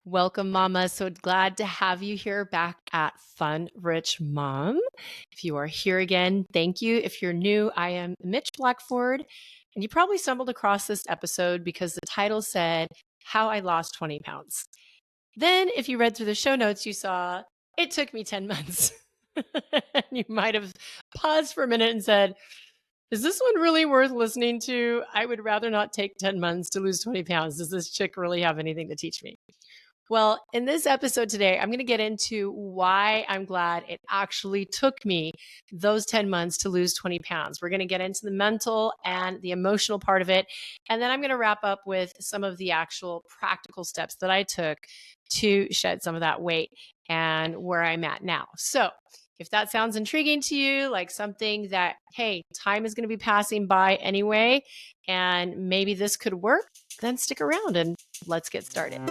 Welcome, Mama. So glad to have you here back at Fun Rich Mom. If you are here again, thank you. If you're new, I am Mitch Blackford, and you probably stumbled across this episode because the title said, How I Lost 20 Pounds. Then, if you read through the show notes, you saw it took me 10 months. You might have paused for a minute and said, Is this one really worth listening to? I would rather not take 10 months to lose 20 pounds. Does this chick really have anything to teach me? Well, in this episode today, I'm going to get into why I'm glad it actually took me those 10 months to lose 20 pounds. We're going to get into the mental and the emotional part of it. And then I'm going to wrap up with some of the actual practical steps that I took to shed some of that weight and where I'm at now. So, if that sounds intriguing to you, like something that, hey, time is going to be passing by anyway, and maybe this could work, then stick around and let's get started.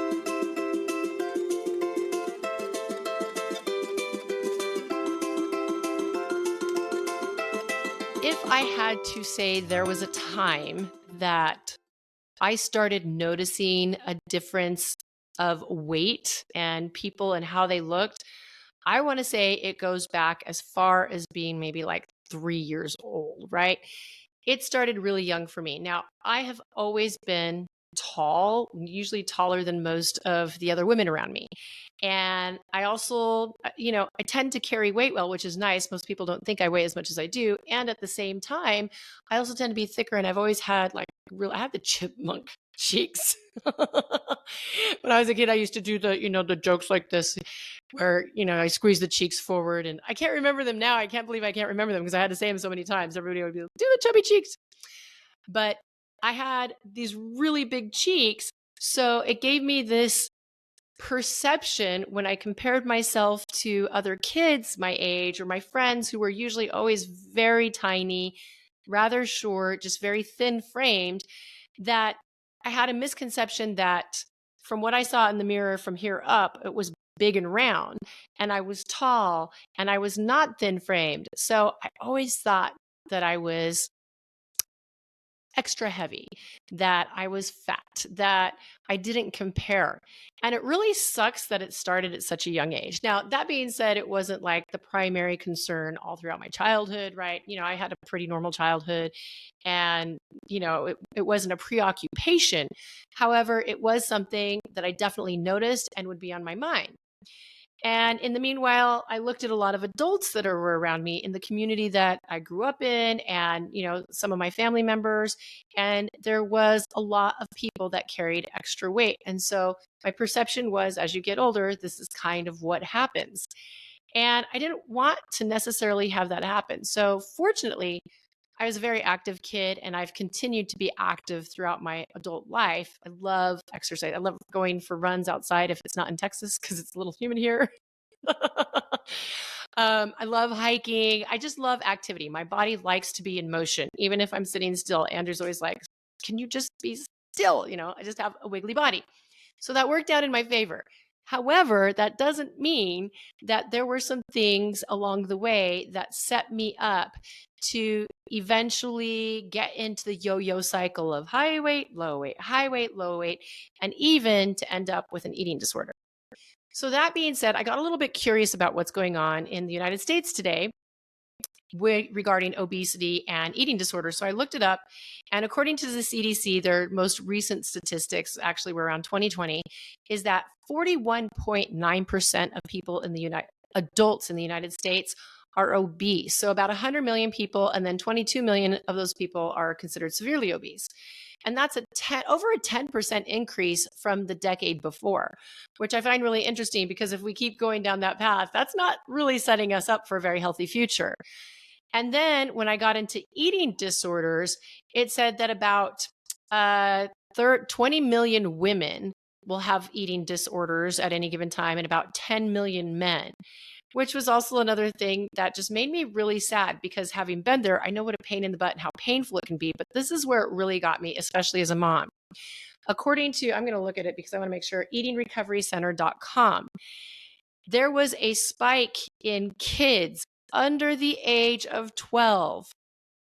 If I had to say there was a time that I started noticing a difference of weight and people and how they looked, I want to say it goes back as far as being maybe like 3 years old, right? It started really young for me. Now, I have always been tall, usually taller than most of the other women around me. And I also, I tend to carry weight well, which is nice. Most people don't think I weigh as much as I do. And at the same time, I also tend to be thicker. And I've always had I had the chipmunk cheeks. When I was a kid, I used to do the jokes like this where, I squeeze the cheeks forward, and I can't remember them now. I can't believe I can't remember them because I had to say them so many times. Everybody would be like, do the chubby cheeks. But I had these really big cheeks. So it gave me this perception when I compared myself to other kids my age or my friends who were usually always very tiny, rather short, just very thin framed, that I had a misconception that from what I saw in the mirror from here up, it was big and round, and I was tall, and I was not thin framed. So I always thought that I was extra heavy, that I was fat, that I didn't compare. And it really sucks that it started at such a young age. Now, that being said, it wasn't like the primary concern all throughout my childhood, right? I had a pretty normal childhood, and, it wasn't a preoccupation. However, it was something that I definitely noticed and would be on my mind. And in the meanwhile, I looked at a lot of adults that were around me in the community that I grew up in and, some of my family members. And there was a lot of people that carried extra weight. And so my perception was as you get older, this is kind of what happens. And I didn't want to necessarily have that happen. So fortunately, I was a very active kid and I've continued to be active throughout my adult life. I love exercise. I love going for runs outside if it's not in Texas because it's a little humid here. I love hiking. I just love activity. My body likes to be in motion, even if I'm sitting still. Andrew's always like, can you just be still? I just have a wiggly body. So that worked out in my favor. However, that doesn't mean that there were some things along the way that set me up to eventually get into the yo-yo cycle of high weight, low weight, high weight, low weight, and even to end up with an eating disorder. So that being said, I got a little bit curious about what's going on in the United States today regarding obesity and eating disorders. So I looked it up, and according to the CDC, their most recent statistics, actually were around 2020, is that 41.9% of people in the adults in the United States are obese. So about 100 million people, and then 22 million of those people are considered severely obese. And that's over a 10% increase from the decade before, which I find really interesting because if we keep going down that path, that's not really setting us up for a very healthy future. And then when I got into eating disorders, it said that about 20 million women will have eating disorders at any given time and about 10 million men, which was also another thing that just made me really sad because having been there, I know what a pain in the butt and how painful it can be. But this is where it really got me, especially as a mom. According to, I'm going to look at it because I want to make sure, eatingrecoverycenter.com, there was a spike in kids under the age of 12,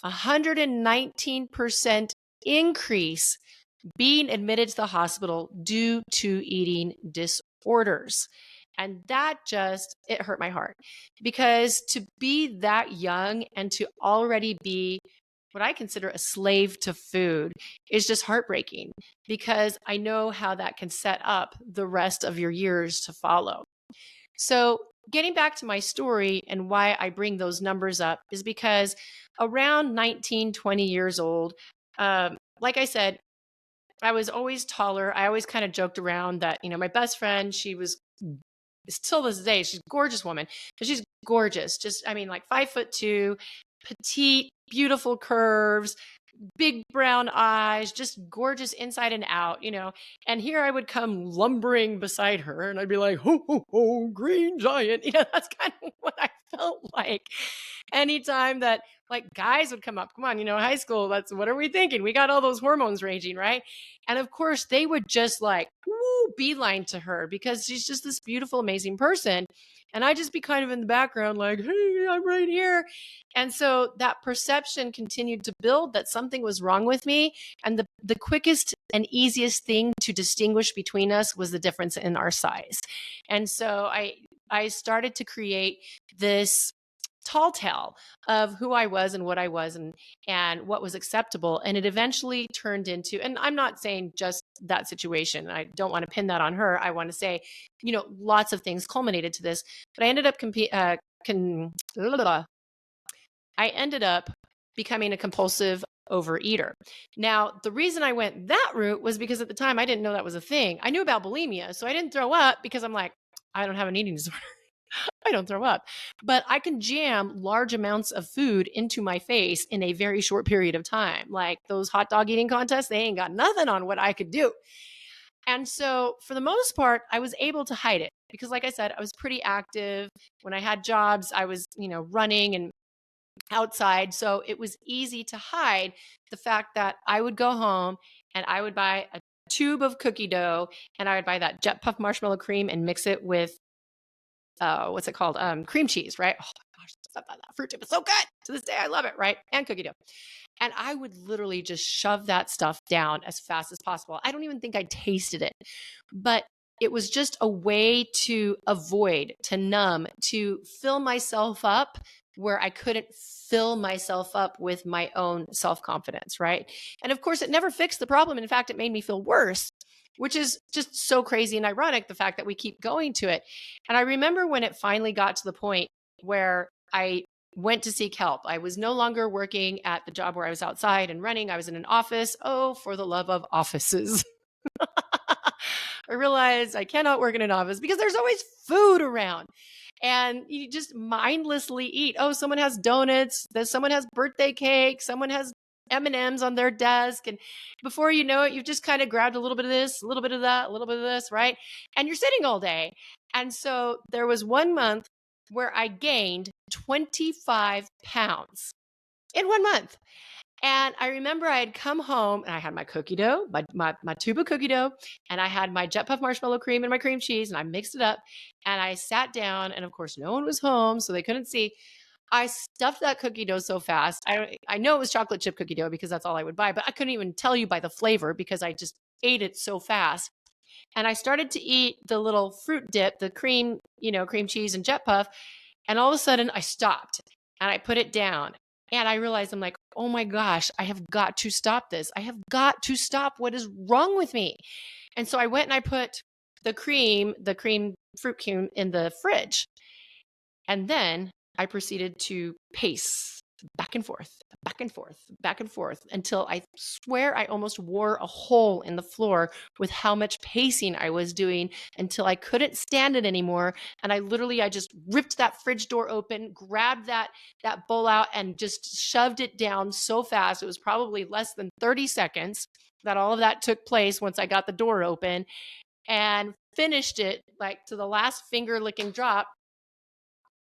119% increase being admitted to the hospital due to eating disorders. And that it hurt my heart, because to be that young and to already be what I consider a slave to food is just heartbreaking, because I know how that can set up the rest of your years to follow. So, getting back to my story and why I bring those numbers up is because around 19, 20 years old, like I said, I was always taller. I always kind of joked around that, my best friend, she was still this day, she's a gorgeous woman, but she's gorgeous. Just, I mean, like 5'2", petite, beautiful curves, big brown eyes, just gorgeous inside and out. And here I would come lumbering beside her and I'd be like, ho, ho, ho, green giant. That's kind of what I felt like anytime that like guys would come up. Come on, high school, what are we thinking? We got all those hormones raging, right? And of course, they would just like, woo, beeline to her because she's just this beautiful, amazing person. And I'd just be kind of in the background, like, hey, I'm right here. And so that perception continued to build that something was wrong with me. And the quickest and easiest thing to distinguish between us was the difference in our size. And so I started to create this tall tale of who I was and what I was and what was acceptable. And it eventually turned into, and I'm not saying just that situation. I don't want to pin that on her. I want to say, lots of things culminated to this, but I ended up I ended up becoming a compulsive overeater. Now, the reason I went that route was because at the time I didn't know that was a thing. I knew about bulimia, so I didn't throw up because I'm like, I don't have an eating disorder. I don't throw up, but I can jam large amounts of food into my face in a very short period of time. Like those hot dog eating contests, they ain't got nothing on what I could do. And so for the most part, I was able to hide it because like I said, I was pretty active. When I had jobs, I was, running and outside. So it was easy to hide the fact that I would go home and I would buy a tube of cookie dough and I would buy that Jet Puff marshmallow cream and mix it with what's it called? Cream cheese, right? Oh my gosh, that fruit tip is so good. To this day, I love it, right? And cookie dough. And I would literally just shove that stuff down as fast as possible. I don't even think I tasted it, but it was just a way to avoid, to numb, to fill myself up where I couldn't fill myself up with my own self-confidence, right? And of course, it never fixed the problem. In fact, it made me feel worse, which is just so crazy and ironic, the fact that we keep going to it. And I remember when it finally got to the point where I went to seek help. I was no longer working at the job where I was outside and running. I was in an office. Oh, for the love of offices. I realized I cannot work in an office because there's always food around and you just mindlessly eat. Oh, someone has donuts, someone has birthday cake, someone has M&Ms on their desk. And before you know it, you've just kind of grabbed a little bit of this, a little bit of that, a little bit of this, right? And you're sitting all day. And so there was 1 month where I gained 25 pounds in 1 month. And I remember I had come home and I had my cookie dough, my tube of cookie dough, and I had my Jet Puff marshmallow cream and my cream cheese, and I mixed it up. And I sat down, and of course, no one was home, so they couldn't see. I stuffed that cookie dough so fast. I know it was chocolate chip cookie dough because that's all I would buy, but I couldn't even tell you by the flavor because I just ate it so fast. And I started to eat the little fruit dip, the cream, cream cheese and Jet Puff. And all of a sudden I stopped and I put it down and I realized I'm like, oh my gosh, I have got to stop this. I have got to stop. What is wrong with me? And so I went and I put the fruit cream in the fridge. And then I proceeded to pace back and forth, back and forth, back and forth until I swear I almost wore a hole in the floor with how much pacing I was doing until I couldn't stand it anymore. And I just ripped that fridge door open, grabbed that bowl out and just shoved it down so fast. It was probably less than 30 seconds that all of that took place once I got the door open and finished it like to the last finger licking drop.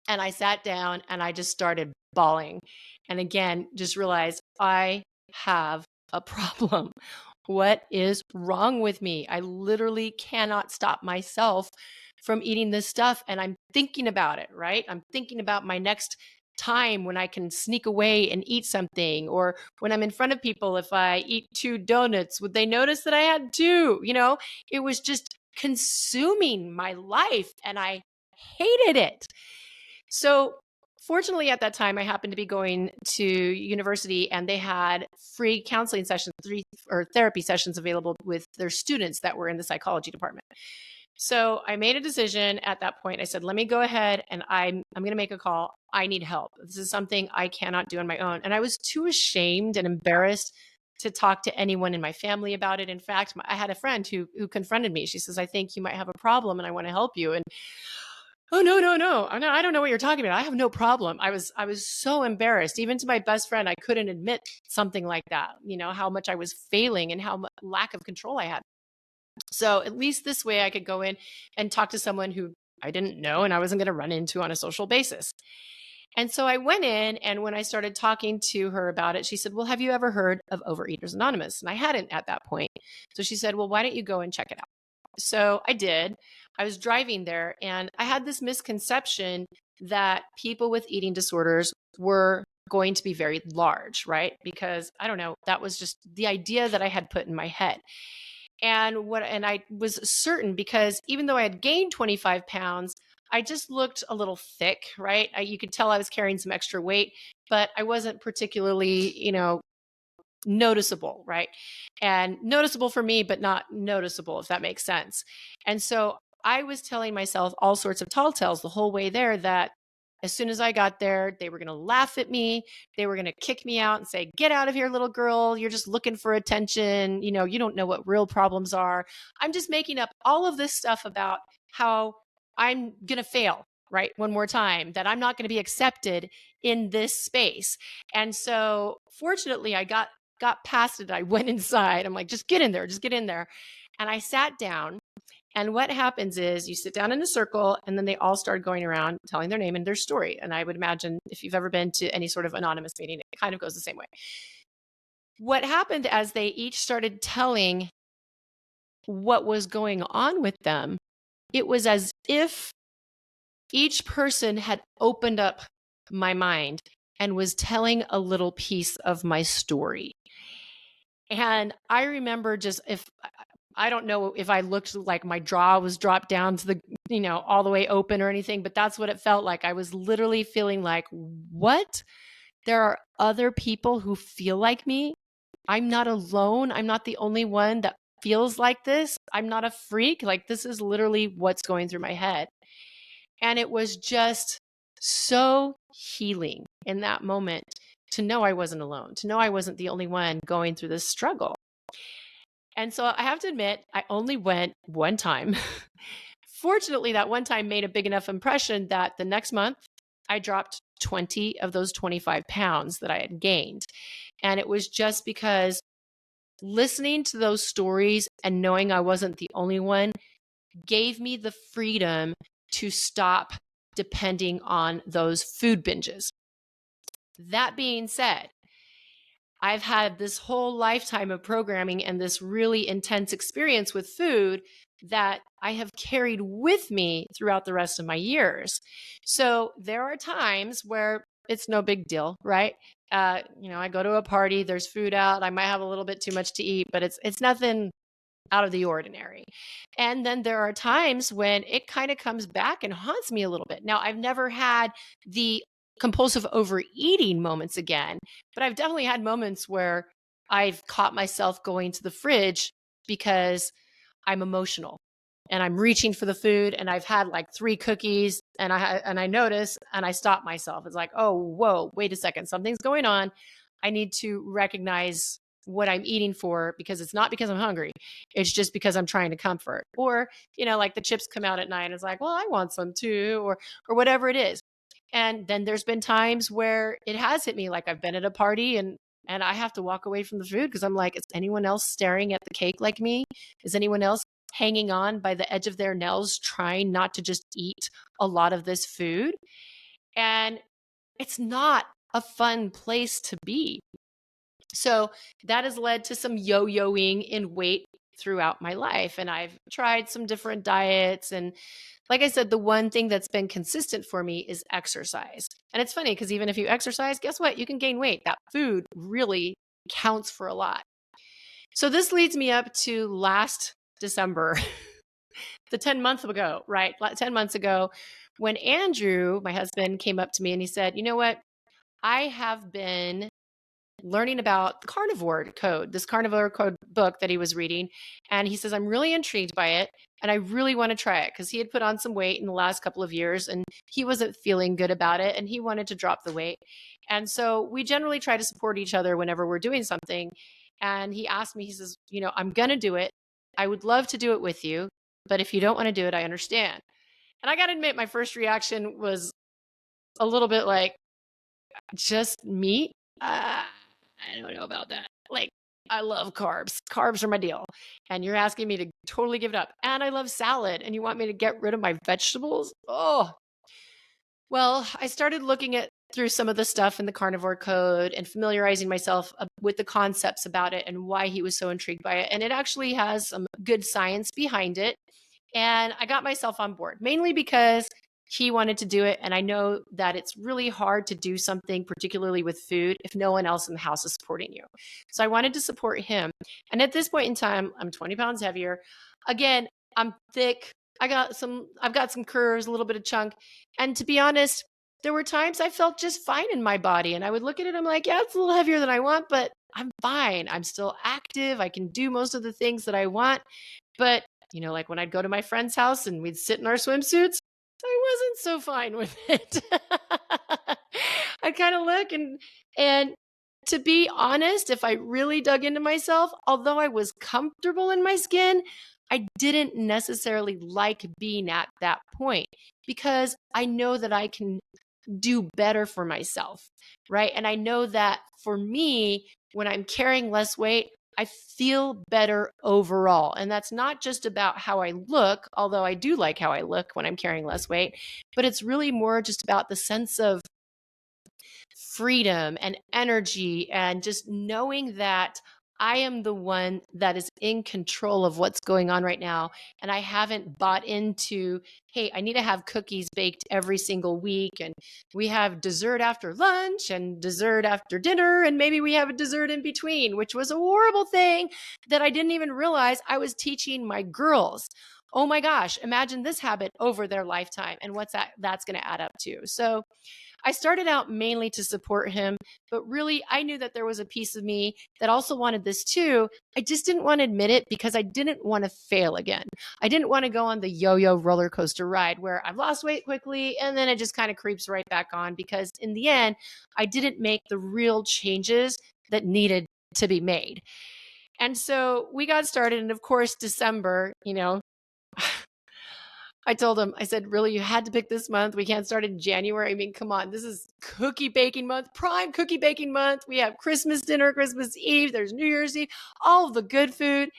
And I sat down and I just started bawling. And again, just realized I have a problem. What is wrong with me? I literally cannot stop myself from eating this stuff. And I'm thinking about it, right? I'm thinking about my next time when I can sneak away and eat something, or when I'm in front of people, if I eat 2 donuts, would they notice that I had two? It was just consuming my life and I hated it. So fortunately at that time, I happened to be going to university and they had free counseling sessions, or therapy sessions available with their students that were in the psychology department. So I made a decision at that point. I said, let me go ahead and I'm going to make a call. I need help. This is something I cannot do on my own. And I was too ashamed and embarrassed to talk to anyone in my family about it. In fact, I had a friend who confronted me. She says, I think you might have a problem and I want to help you. And oh, no, no, no. I don't know what you're talking about. I have no problem. I was so embarrassed. Even to my best friend, I couldn't admit something like that, how much I was failing and how much lack of control I had. So at least this way I could go in and talk to someone who I didn't know and I wasn't going to run into on a social basis. And so I went in, and when I started talking to her about it, she said, well, have you ever heard of Overeaters Anonymous? And I hadn't at that point. So she said, well, why don't you go and check it out? So I did. I was driving there and I had this misconception that people with eating disorders were going to be very large, right? Because I don't know, that was just the idea that I had put in my head. And I was certain, because even though I had gained 25 pounds, I just looked a little thick, right? You could tell I was carrying some extra weight, but I wasn't particularly, noticeable, right? And noticeable for me, but not noticeable, if that makes sense. And so I was telling myself all sorts of tall tales the whole way there, that as soon as I got there, they were going to laugh at me. They were going to kick me out and say, get out of here, little girl. You're just looking for attention. You don't know what real problems are. I'm just making up all of this stuff about how I'm going to fail, right? One more time, that I'm not going to be accepted in this space. And so fortunately, I got past it. I went inside. I'm like, just get in there, just get in there. And I sat down. And what happens is you sit down in a circle and then they all start going around telling their name and their story. And I would imagine if you've ever been to any sort of anonymous meeting, it kind of goes the same way. What happened as they each started telling what was going on with them, it was as if each person had opened up my mind and was telling a little piece of my story. And I remember, just, if I don't know if I looked like my jaw was dropped down to the, all the way open or anything, but that's what it felt like. I was literally feeling like, what? There are other people who feel like me. I'm not alone. I'm not the only one that feels like this. I'm not a freak. Like, this is literally what's going through my head. And it was just so healing in that moment to know I wasn't alone, to know I wasn't the only one going through this struggle. And so I have to admit, I only went one time. Fortunately, that one time made a big enough impression that the next month I dropped 20 of those 25 pounds that I had gained. And it was just because listening to those stories and knowing I wasn't the only one gave me the freedom to stop depending on those food binges. That being said, I've had this whole lifetime of programming and this really intense experience with food that I have carried with me throughout the rest of my years. So there are times where it's no big deal, right? I go to a party, there's food out, I might have a little bit too much to eat, but it's nothing out of the ordinary. And then there are times when it kind of comes back and haunts me a little bit. Now, I've never had the compulsive overeating moments again, but I've definitely had moments where I've caught myself going to the fridge because I'm emotional and I'm reaching for the food, and I've had like 3 cookies and I notice and I stop myself. It's like, oh, whoa, wait a second, something's going on. I need to recognize what I'm eating for, because it's not because I'm hungry. It's just because I'm trying to comfort. Or, like the chips come out at night and it's like, well, I want some too, or whatever it is. And then there's been times where it has hit me, like I've been at a party and I have to walk away from the food because I'm like, is anyone else staring at the cake like me? Is anyone else hanging on by the edge of their nails, trying not to just eat a lot of this food? And it's not a fun place to be. So that has led to some yo-yoing in weight throughout my life. And I've tried some different diets. And like I said, the one thing that's been consistent for me is exercise. And it's funny because even if you exercise, guess what? You can gain weight. That food really counts for a lot. So this leads me up to last December, the 10 months ago, right? 10 months ago, when Andrew, my husband, came up to me and he said, you know what? I have been learning about the carnivore code, this carnivore code book that he was reading. And he says, I'm really intrigued by it. And I really want to try it because he had put on some weight in the last couple of years and he wasn't feeling good about it. And he wanted to drop the weight. And so we generally try to support each other whenever we're doing something. And he asked me, he says, I'm going to do it. I would love to do it with you. But if you don't want to do it, I understand. And I got to admit, my first reaction was a little bit like, just meat? I don't know about that. Like, I love carbs. Carbs are my deal. And you're asking me to totally give it up. And I love salad. And you want me to get rid of my vegetables? Oh, well, I started looking at through some of the stuff in the carnivore code and familiarizing myself with the concepts about it and why he was so intrigued by it. And it actually has some good science behind it. And I got myself on board mainly because he wanted to do it. And I know that it's really hard to do something, particularly with food, if no one else in the house is supporting you. So I wanted to support him. And at this point in time, I'm 20 pounds heavier. Again, I'm thick. I've got some curves, a little bit of chunk. And to be honest, there were times I felt just fine in my body. And I would look at it, I'm like, yeah, it's a little heavier than I want, but I'm fine. I'm still active. I can do most of the things that I want. But like when I'd go to my friend's house and we'd sit in our swimsuits, I wasn't so fine with it. I kind of look and to be honest, if I really dug into myself, although I was comfortable in my skin, I didn't necessarily like being at that point because I know that I can do better for myself, right? And I know that for me, when I'm carrying less weight, I feel better overall. And that's not just about how I look, although I do like how I look when I'm carrying less weight, but it's really more just about the sense of freedom and energy and just knowing that I am the one that is in control of what's going on right now. And I haven't bought into, hey, I need to have cookies baked every single week. And we have dessert after lunch and dessert after dinner. And maybe we have a dessert in between, which was a horrible thing that I didn't even realize I was teaching my girls. Oh my gosh, imagine this habit over their lifetime and what's that's going to add up to. So I started out mainly to support him, but really I knew that there was a piece of me that also wanted this too. I just didn't want to admit it because I didn't want to fail again. I didn't want to go on the yo-yo roller coaster ride where I've lost weight quickly and then it just kind of creeps right back on because in the end, I didn't make the real changes that needed to be made. And so we got started. And of course, December, I told him, I said, really, you had to pick this month. We can't start in January. I mean, come on. This is cookie baking month, prime cookie baking month. We have Christmas dinner, Christmas Eve. There's New Year's Eve, all of the good food.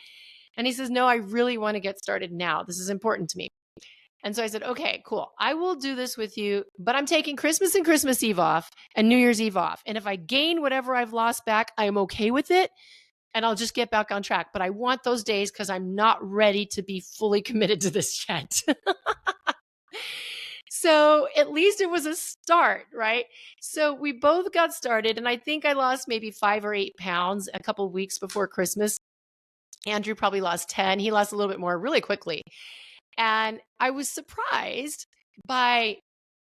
And he says, no, I really want to get started now. This is important to me. And so I said, okay, cool. I will do this with you, but I'm taking Christmas and Christmas Eve off and New Year's Eve off. And if I gain whatever I've lost back, I'm okay with it. And I'll just get back on track. But I want those days because I'm not ready to be fully committed to this yet. So at least it was a start, right? So we both got started, and I think I lost maybe 5 or 8 pounds a couple of weeks before Christmas. Andrew probably lost 10. He lost a little bit more really quickly. And I was surprised by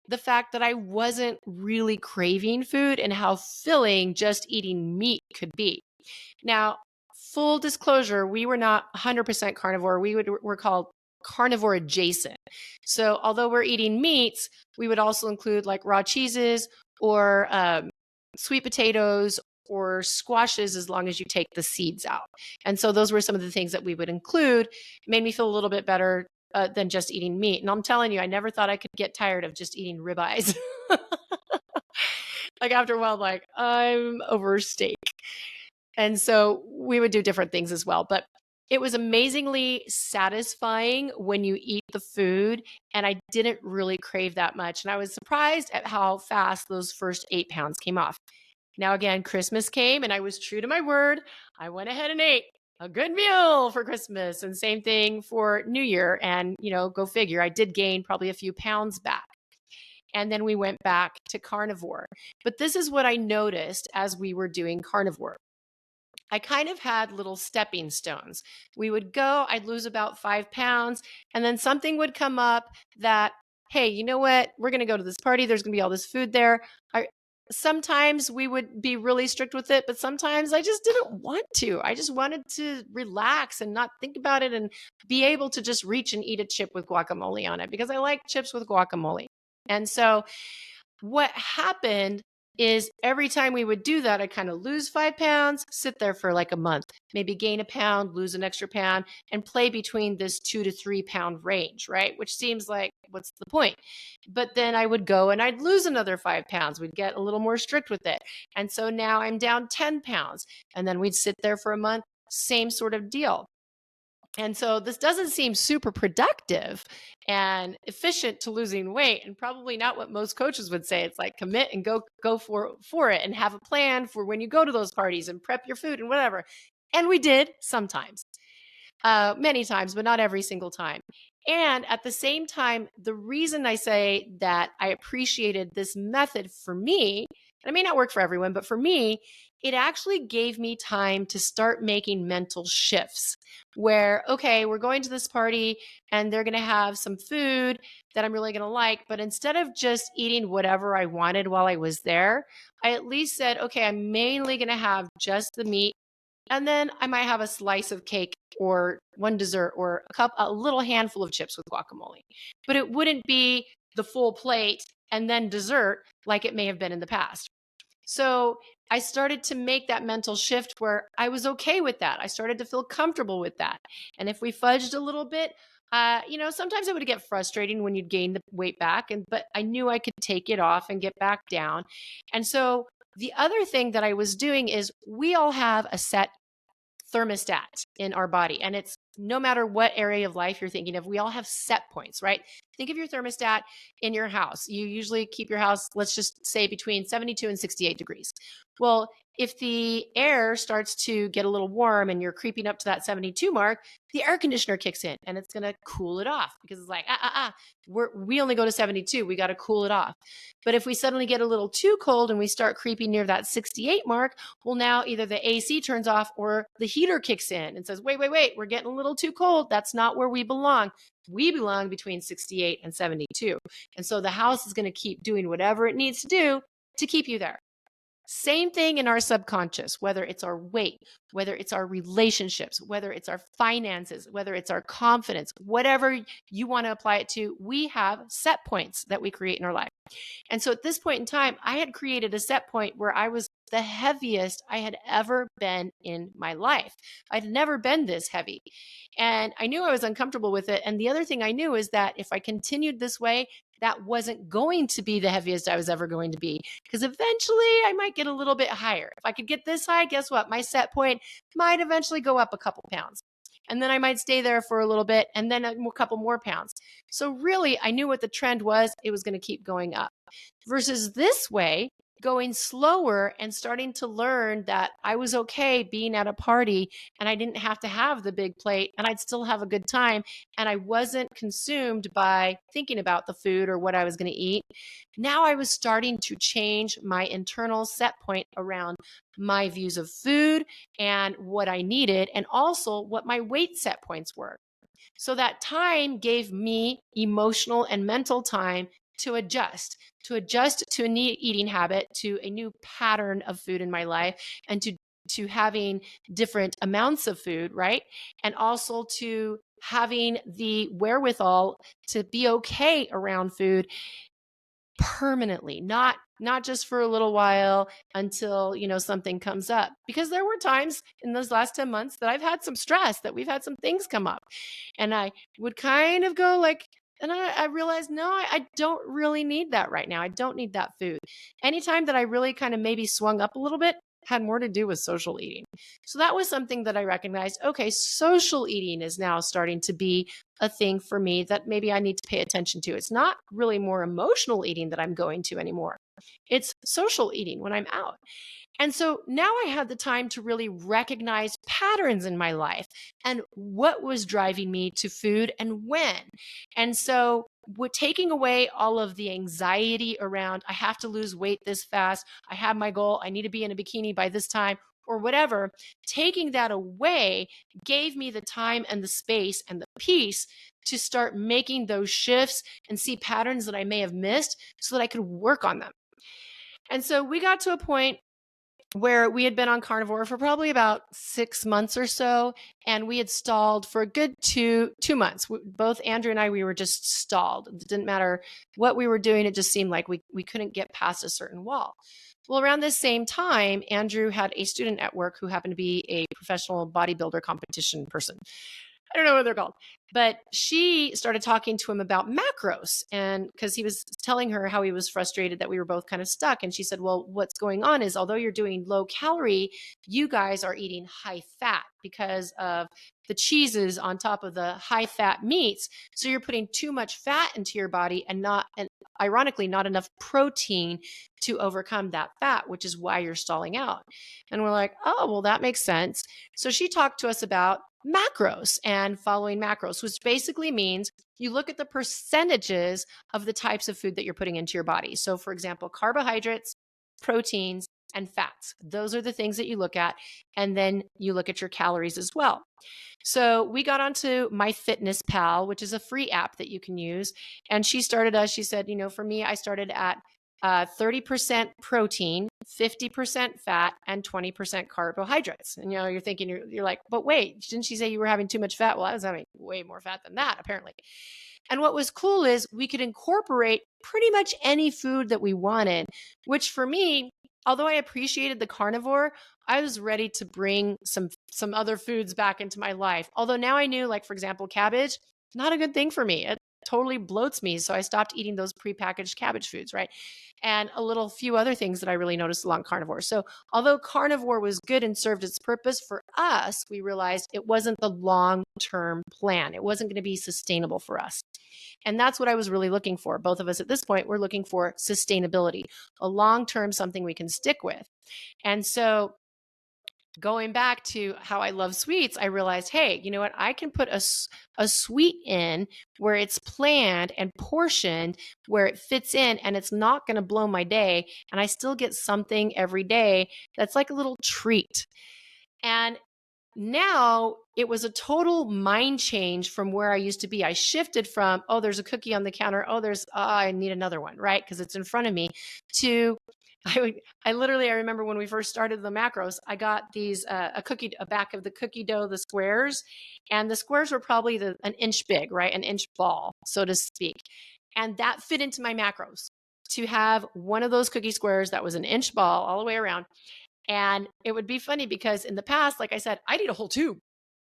the fact that I wasn't really craving food and how filling just eating meat could be. Now, full disclosure, we were not 100% carnivore. We're called carnivore adjacent. So although we're eating meats, we would also include like raw cheeses or sweet potatoes or squashes as long as you take the seeds out. And so those were some of the things that we would include. It made me feel a little bit better than just eating meat. And I'm telling you, I never thought I could get tired of just eating ribeyes. Like after a while, I'm like, I'm over steak. And so we would do different things as well. But it was amazingly satisfying when you eat the food. And I didn't really crave that much. And I was surprised at how fast those first 8 pounds came off. Now, again, Christmas came and I was true to my word. I went ahead and ate. a good meal for Christmas. And same thing for New Year. And, go figure, I did gain probably a few pounds back. And then we went back to carnivore. But this is what I noticed as we were doing carnivore. I kind of had little stepping stones. We would go, I'd lose about 5 pounds, and then something would come up that, hey, you know what? We're going to go to this party. There's going to be all this food there. Sometimes we would be really strict with it, but sometimes I just didn't want to. I just wanted to relax and not think about it and be able to just reach and eat a chip with guacamole on it because I like chips with guacamole. And so what happened is every time we would do that, I'd kind of lose 5 pounds, sit there for like a month, maybe gain a pound, lose an extra pound, and play between this 2 to 3 pound range, right? Which seems like, what's the point? But then I would go and I'd lose another 5 pounds. We'd get a little more strict with it. And so now I'm down 10 pounds. And then we'd sit there for a month, same sort of deal. And so this doesn't seem super productive and efficient to losing weight, and probably not what most coaches would say. It's like commit and go for it and have a plan for when you go to those parties and prep your food and whatever. And we did sometimes, many times, but not every single time. And at the same time, the reason I say that I appreciated this method for me, and it may not work for everyone, but for me, it actually gave me time to start making mental shifts where, okay, we're going to this party and they're going to have some food that I'm really going to like. But instead of just eating whatever I wanted while I was there, I at least said, okay, I'm mainly going to have just the meat. And then I might have a slice of cake or one dessert or a little handful of chips with guacamole. But it wouldn't be the full plate and then dessert like it may have been in the past. So I started to make that mental shift where I was okay with that. I started to feel comfortable with that. And if we fudged a little bit, sometimes it would get frustrating when you'd gain the weight back, but I knew I could take it off and get back down. And so the other thing that I was doing is we all have a set thermostat in our body. And it's no matter what area of life you're thinking of, we all have set points, right? Think of your thermostat in your house. You usually keep your house, let's just say, between 72 and 68 degrees. Well, if the air starts to get a little warm and you're creeping up to that 72 mark, the air conditioner kicks in and it's going to cool it off because it's like, we only go to 72. We got to cool it off. But if we suddenly get a little too cold and we start creeping near that 68 mark, well, now either the AC turns off or the heater kicks in and says, wait, we're getting a little too cold. That's not where we belong. We belong between 68 and 72. And so the house is going to keep doing whatever it needs to do to keep you there. Same thing in our subconscious, whether it's our weight, whether it's our relationships, whether it's our finances, whether it's our confidence, whatever you want to apply it to, we have set points that we create in our life. And so at this point in time, I had created a set point where I was the heaviest I had ever been in my life. I'd never been this heavy. And I knew I was uncomfortable with it. And the other thing I knew is that if I continued this way, that wasn't going to be the heaviest I was ever going to be, because eventually I might get a little bit higher. If I could get this high, guess what? My set point might eventually go up a couple pounds. And then I might stay there for a little bit and then a couple more pounds. So really, I knew what the trend was. It was going to keep going up. Versus this way, going slower and starting to learn that I was okay being at a party and I didn't have to have the big plate and I'd still have a good time. And I wasn't consumed by thinking about the food or what I was going to eat. Now I was starting to change my internal set point around my views of food and what I needed, and also what my weight set points were. So that time gave me emotional and mental time to adjust to a new eating habit, to a new pattern of food in my life, and to having different amounts of food, right? And also to having the wherewithal to be okay around food permanently, not just for a little while until, something comes up. Because there were times in those last 10 months that I've had some stress, that we've had some things come up. And I would kind of go like, and I realized, no, I don't really need that right now. I don't need that food. Anytime that I really kind of maybe swung up a little bit had more to do with social eating. So that was something that I recognized. Okay, social eating is now starting to be a thing for me that maybe I need to pay attention to. It's not really more emotional eating that I'm going to anymore. It's social eating when I'm out. And so now I had the time to really recognize patterns in my life and what was driving me to food and when. And so, with taking away all of the anxiety around, I have to lose weight this fast, I have my goal, I need to be in a bikini by this time, or whatever, taking that away gave me the time and the space and the peace to start making those shifts and see patterns that I may have missed so that I could work on them. And so we got to a point where we had been on carnivore for probably about 6 months or so, and we had stalled for a good 2 months. Both Andrew and I, we were just stalled. It didn't matter what we were doing. It just seemed like we couldn't get past a certain wall. Well, around this same time, Andrew had a student at work who happened to be a professional bodybuilder competition person. I don't know what they're called, but she started talking to him about macros. And because he was telling her how he was frustrated that we were both kind of stuck. And she said, well, what's going on is although you're doing low calorie, you guys are eating high fat because of the cheeses on top of the high fat meats. So you're putting too much fat into your body and ironically, not enough protein to overcome that fat, which is why you're stalling out. And we're like, oh, well, that makes sense. So she talked to us about macros and following macros, which basically means you look at the percentages of the types of food that you're putting into your body. So, for example, carbohydrates, proteins, and fats. Those are the things that you look at. And then you look at your calories as well. So we got onto MyFitnessPal, which is a free app that you can use. And she started us, she said, for me, I started at 30% protein, 50% fat, and 20% carbohydrates. And you're thinking, you're like, but wait, didn't she say you were having too much fat? Well, I was having way more fat than that, apparently. And what was cool is we could incorporate pretty much any food that we wanted, which for me, although I appreciated the carnivore, I was ready to bring some other foods back into my life. Although now I knew, like, for example, cabbage, not a good thing for me. It totally bloats me. So I stopped eating those prepackaged cabbage foods, right? And a little few other things that I really noticed along carnivore. So although carnivore was good and served its purpose for us, we realized it wasn't the long-term plan. It wasn't going to be sustainable for us. And that's what I was really looking for. Both of us at this point, we're looking for sustainability, a long-term something we can stick with. And so going back to how I love sweets, I realized, hey, you know what? I can put a sweet in where it's planned and portioned, where it fits in and it's not going to blow my day. And I still get something every day that's like a little treat. And now it was a total mind change from where I used to be. I shifted from, oh, there's a cookie on the counter. Oh, I need another one, right? Because it's in front of me, to I remember when we first started the macros, I got these, a back of the cookie dough, the squares, and the squares were probably an inch big, right? An inch ball, so to speak. And that fit into my macros to have one of those cookie squares that was an inch ball all the way around. And it would be funny because in the past, like I said, I'd eat a whole tube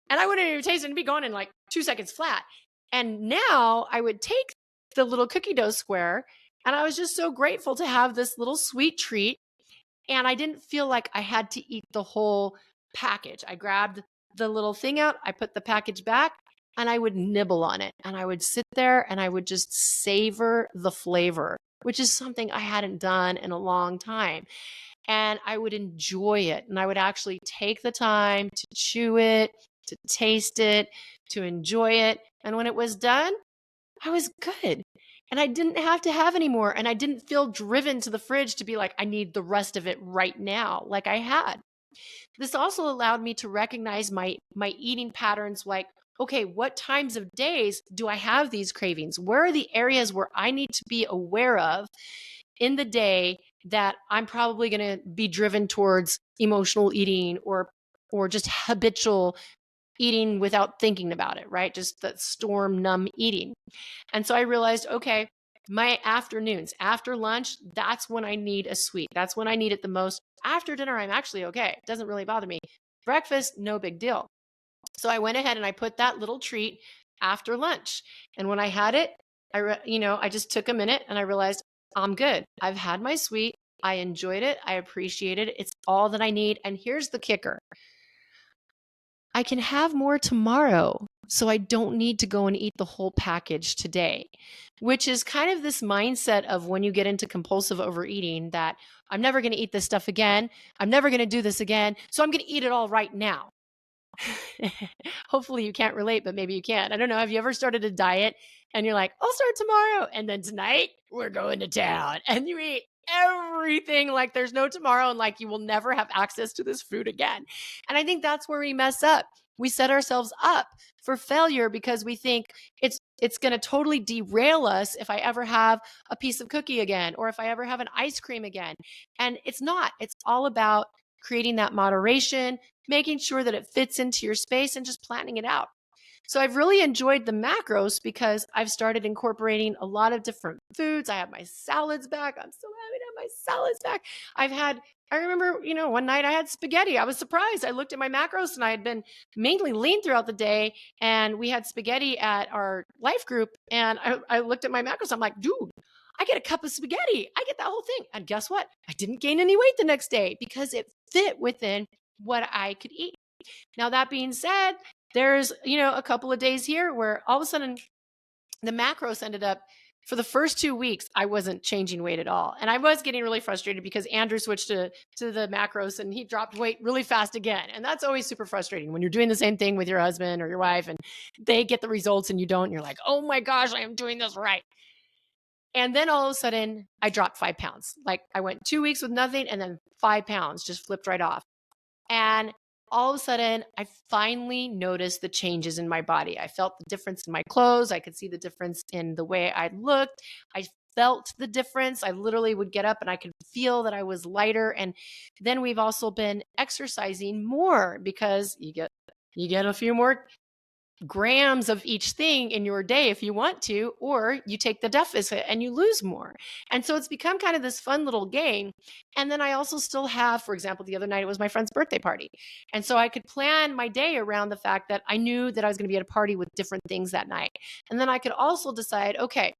and I wouldn't even taste it and be gone in like 2 seconds flat. And now I would take the little cookie dough square and I was just so grateful to have this little sweet treat. And I didn't feel like I had to eat the whole package. I grabbed the little thing out, I put the package back, and I would nibble on it. And I would sit there and I would just savor the flavor, which is something I hadn't done in a long time. And I would enjoy it. And I would actually take the time to chew it, to taste it, to enjoy it. And when it was done, I was good. And I didn't have to have any more. And I didn't feel driven to the fridge to be like, I need the rest of it right now, like I had. This also allowed me to recognize my eating patterns, like, okay, what times of days do I have these cravings? Where are the areas where I need to be aware of in the day that I'm probably going to be driven towards emotional eating or just habitual eating without thinking about it, right? Just that storm numb eating. And so I realized, okay, my afternoons, after lunch, that's when I need a sweet. That's when I need it the most. After dinner, I'm actually okay. It doesn't really bother me. Breakfast, no big deal. So I went ahead and I put that little treat after lunch. And when I had it, I just took a minute and I realized I'm good. I've had my sweet. I enjoyed it. I appreciated it. It's all that I need. And here's the kicker. I can have more tomorrow. So I don't need to go and eat the whole package today, which is kind of this mindset of when you get into compulsive overeating that I'm never going to eat this stuff again. I'm never going to do this again. So I'm going to eat it all right now. Hopefully you can't relate, but maybe you can. I don't know. Have you ever started a diet and you're like, I'll start tomorrow. And then tonight we're going to town and you eat everything like there's no tomorrow and like you will never have access to this food again. And I think that's where we mess up. We set ourselves up for failure because we think it's going to totally derail us if I ever have a piece of cookie again or if I ever have an ice cream again. And it's not. It's all about creating that moderation, making sure that it fits into your space and just planning it out. So I've really enjoyed the macros because I've started incorporating a lot of different foods. I have my salads back. I'm so happy to have my salads back. I remember, one night I had spaghetti. I was surprised. I looked at my macros and I had been mainly lean throughout the day. And we had spaghetti at our life group. And I looked at my macros. I'm like, dude, I get a cup of spaghetti. I get that whole thing. And guess what? I didn't gain any weight the next day because it fit within what I could eat. Now, that being said, there's, a couple of days here where all of a sudden the macros ended up for the first 2 weeks, I wasn't changing weight at all. And I was getting really frustrated because Andrew switched to the macros and he dropped weight really fast again. And that's always super frustrating when you're doing the same thing with your husband or your wife and they get the results and you don't. And you're like, oh my gosh, I am doing this right. And then all of a sudden I dropped 5 pounds. Like I went 2 weeks with nothing and then 5 pounds just flipped right off. And all of a sudden, I finally noticed the changes in my body. I felt the difference in my clothes. I could see the difference in the way I looked. I felt the difference. I literally would get up and I could feel that I was lighter. And then we've also been exercising more because you get a few more grams of each thing in your day if you want to, or you take the deficit and you lose more. And so it's become kind of this fun little game. And then I also still have, for example, the other night, it was my friend's birthday party. And so I could plan my day around the fact that I knew that I was going to be at a party with different things that night. And then I could also decide, okay,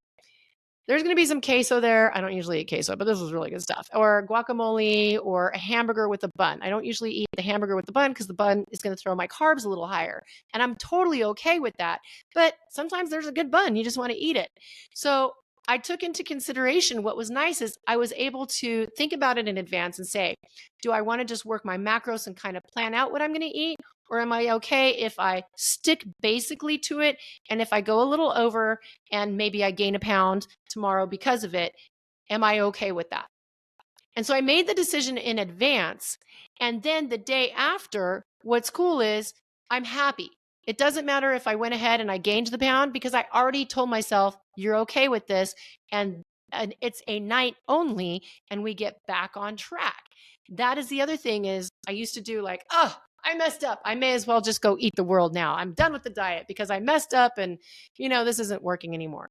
there's going to be some queso there. I don't usually eat queso, but this was really good stuff. Or guacamole or a hamburger with a bun. I don't usually eat the hamburger with the bun because the bun is going to throw my carbs a little higher. And I'm totally okay with that. But sometimes there's a good bun. You just want to eat it. So I took into consideration what was nice is I was able to think about it in advance and say, do I want to just work my macros and kind of plan out what I'm going to eat? Or am I okay if I stick basically to it? And if I go a little over and maybe I gain a pound tomorrow because of it, am I okay with that? And so I made the decision in advance. And then the day after, what's cool is I'm happy. It doesn't matter if I went ahead and I gained the pound because I already told myself, you're okay with this. And it's a night only and we get back on track. That is the other thing is I used to do like, oh, I messed up. I may as well just go eat the world now. I'm done with the diet because I messed up and, this isn't working anymore.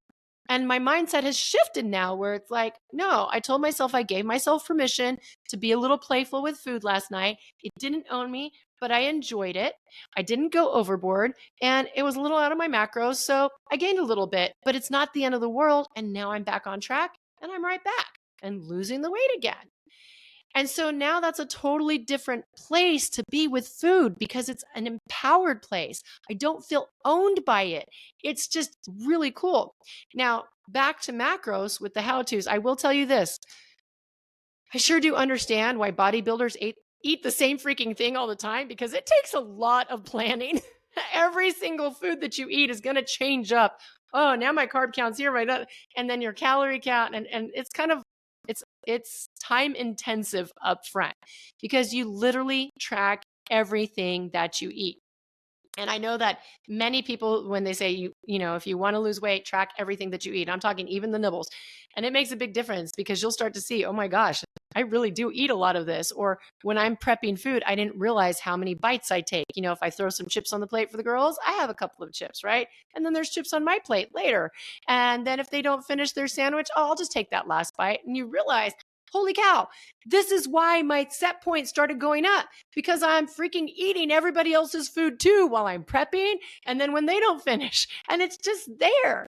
And my mindset has shifted now where it's like, no, I told myself I gave myself permission to be a little playful with food last night. It didn't own me, but I enjoyed it. I didn't go overboard and it was a little out of my macros. So I gained a little bit, but it's not the end of the world. And now I'm back on track and I'm right back and losing the weight again. And so now that's a totally different place to be with food because it's an empowered place. I don't feel owned by it. It's just really cool. Now, back to macros with the how-tos, I will tell you this. I sure do understand why bodybuilders eat the same freaking thing all the time because it takes a lot of planning. Every single food that you eat is going to change up. Oh, now my carb count's here, right? And then your calorie count. And it's kind of, it's time intensive up front because you literally track everything that you eat. And I know that many people, when they say, if you want to lose weight, track everything that you eat. I'm talking even the nibbles. And it makes a big difference because you'll start to see, oh my gosh, I really do eat a lot of this. Or when I'm prepping food, I didn't realize how many bites I take. If I throw some chips on the plate for the girls, I have a couple of chips, right? And then there's chips on my plate later. And then if they don't finish their sandwich, I'll just take that last bite. And you realize, holy cow, this is why my set point started going up because I'm freaking eating everybody else's food too while I'm prepping. And then when they don't finish and it's just there.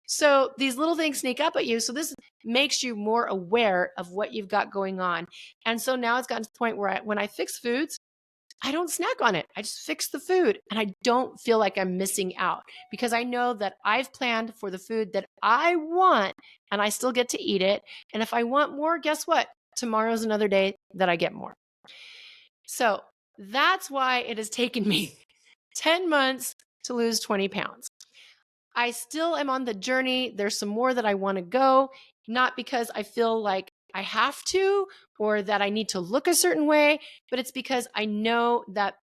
So these little things sneak up at you. So this makes you more aware of what you've got going on. And so now it's gotten to the point where when I fix foods, I don't snack on it. I just fix the food and I don't feel like I'm missing out because I know that I've planned for the food that I want and I still get to eat it. And if I want more, guess what? Tomorrow's another day that I get more. So that's why it has taken me 10 months to lose 20 pounds. I still am on the journey. There's some more that I want to go, not because I feel like I have to or that I need to look a certain way, but it's because I know that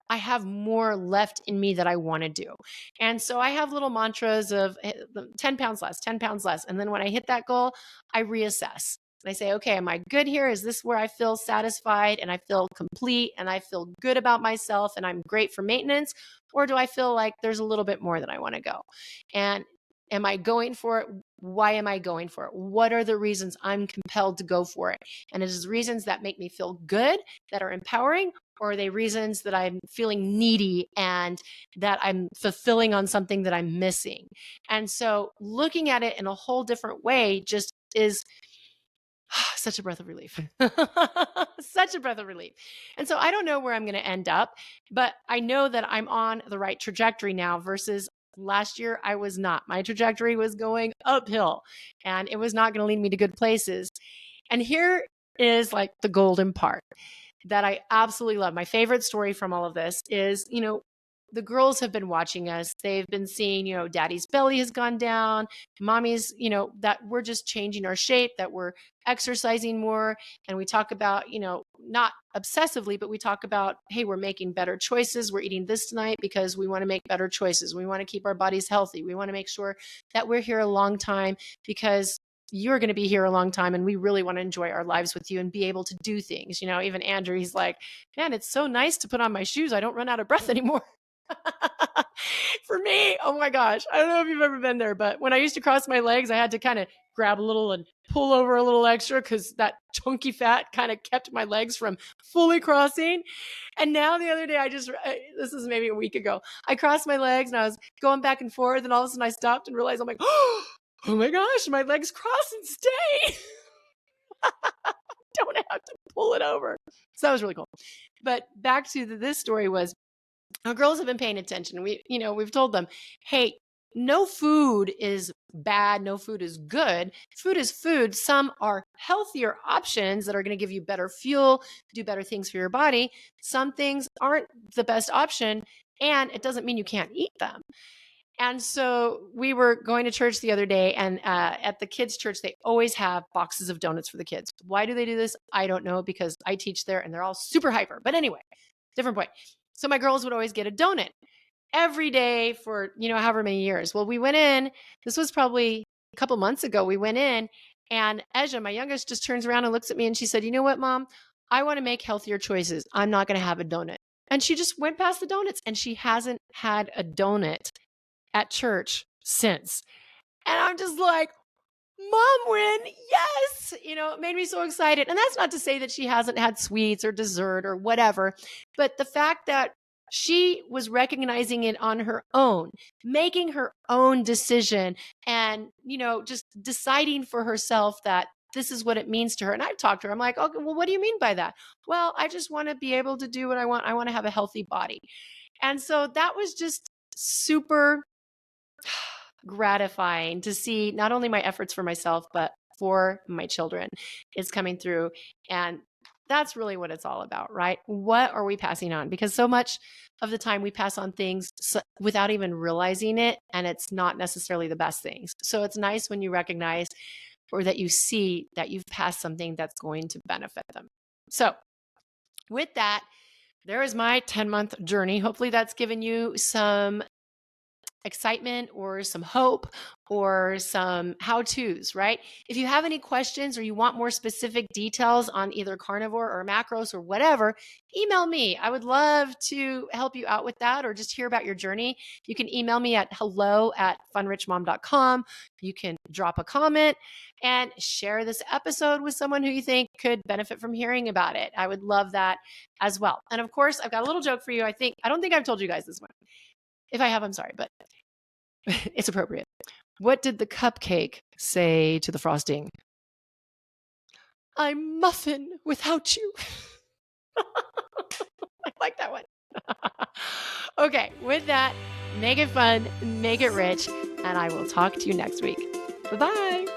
I have more left in me that I want to do. And so I have little mantras of 10 pounds less, 10 pounds less. And then when I hit that goal, I reassess. And I say, okay, am I good here? Is this where I feel satisfied and I feel complete and I feel good about myself and I'm great for maintenance? Or do I feel like there's a little bit more that I want to go? And am I going for it? Why am I going for it? What are the reasons I'm compelled to go for it? And it is reasons that make me feel good, that are empowering, or are they reasons that I'm feeling needy and that I'm fulfilling on something that I'm missing? And so looking at it in a whole different way just is such a breath of relief. Such a breath of relief. And so I don't know where I'm going to end up, but I know that I'm on the right trajectory now versus last year I was not. My trajectory was going uphill and it was not going to lead me to good places. And here is like the golden part that I absolutely love. My favorite story from all of this is, the girls have been watching us. They've been seeing, daddy's belly has gone down, mommy's, that we're just changing our shape, that we're exercising more. And we talk about, not obsessively, but we talk about, hey, we're making better choices. We're eating this tonight because we want to make better choices. We want to keep our bodies healthy. We want to make sure that we're here a long time because you're going to be here a long time and we really want to enjoy our lives with you and be able to do things. Even Andrew, he's like, man, it's so nice to put on my shoes. I don't run out of breath anymore. For me, oh my gosh, I don't know if you've ever been there, but when I used to cross my legs, I had to kind of grab a little and pull over a little extra because that chunky fat kind of kept my legs from fully crossing. And now the other day, this is maybe a week ago, I crossed my legs and I was going back and forth and all of a sudden I stopped and realized I'm like, oh my gosh, my legs cross and stay. Don't have to pull it over. So that was really cool. But back to this story was, our girls have been paying attention. We've told them, hey, no food is bad. No food is good. Food is food. Some are healthier options that are going to give you better fuel, do better things for your body. Some things aren't the best option, and it doesn't mean you can't eat them. And so we were going to church the other day, and at the kids' church, they always have boxes of donuts for the kids. Why do they do this? I don't know, because I teach there and they're all super hyper. But anyway, different point. So my girls would always get a donut every day for, however many years. Well, we went in, this was probably a couple months ago. We went in and Ezra, my youngest, just turns around and looks at me and she said, you know what, Mom, I want to make healthier choices. I'm not going to have a donut. And she just went past the donuts and she hasn't had a donut at church since. And I'm just like, Mom win. Yes. It made me so excited. And that's not to say that she hasn't had sweets or dessert or whatever, but the fact that she was recognizing it on her own, making her own decision and, just deciding for herself that this is what it means to her. And I've talked to her. I'm like, okay, well, what do you mean by that? Well, I just want to be able to do what I want. I want to have a healthy body. And so that was just super gratifying to see not only my efforts for myself, but for my children is coming through. And that's really what it's all about, right? What are we passing on? Because so much of the time we pass on things without even realizing it, and it's not necessarily the best things. So it's nice when you recognize or that you see that you've passed something that's going to benefit them. So with that, there is my 10-month journey. Hopefully that's given you some excitement or some hope or some how-tos, right? If you have any questions or you want more specific details on either carnivore or macros or whatever, email me. I would love to help you out with that or just hear about your journey. You can email me at hello@funrichmom.com. You can drop a comment and share this episode with someone who you think could benefit from hearing about it. I would love that as well. And of course, I've got a little joke for you. I don't think I've told you guys this one. If I have, I'm sorry, but it's appropriate. What did the cupcake say to the frosting? I'm muffin without you. I like that one. Okay, with that, make it fun, make it rich, and I will talk to you next week. Bye-bye.